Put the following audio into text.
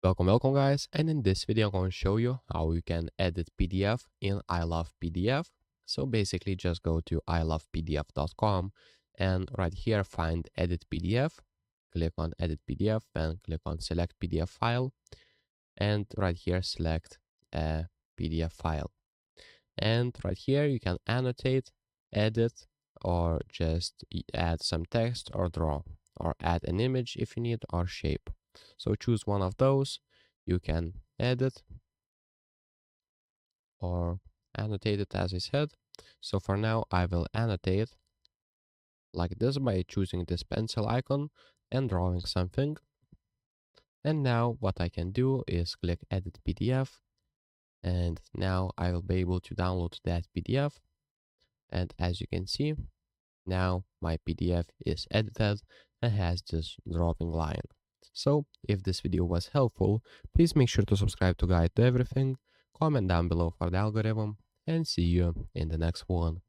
Welcome guys, and in this video I'm going to show you how you can edit PDF in iLovePDF. So basically just go to ilovepdf.com and right here find edit PDF, click on edit PDF and click on select PDF file, and right here select a PDF file. And right here you can annotate, edit, or just add some text or draw, or add an image if you need, or shape. So choose one of those. You can edit or annotate it as I said. So for now I will annotate like this by choosing this pencil icon and drawing something. And now what I can do is click edit PDF, and now I will be able to download that PDF. And as you can see, now my PDF is edited and has this drawing line. So if this video was helpful, please make sure to subscribe to Guide to Everything, comment down below for the algorithm, and see you in the next one.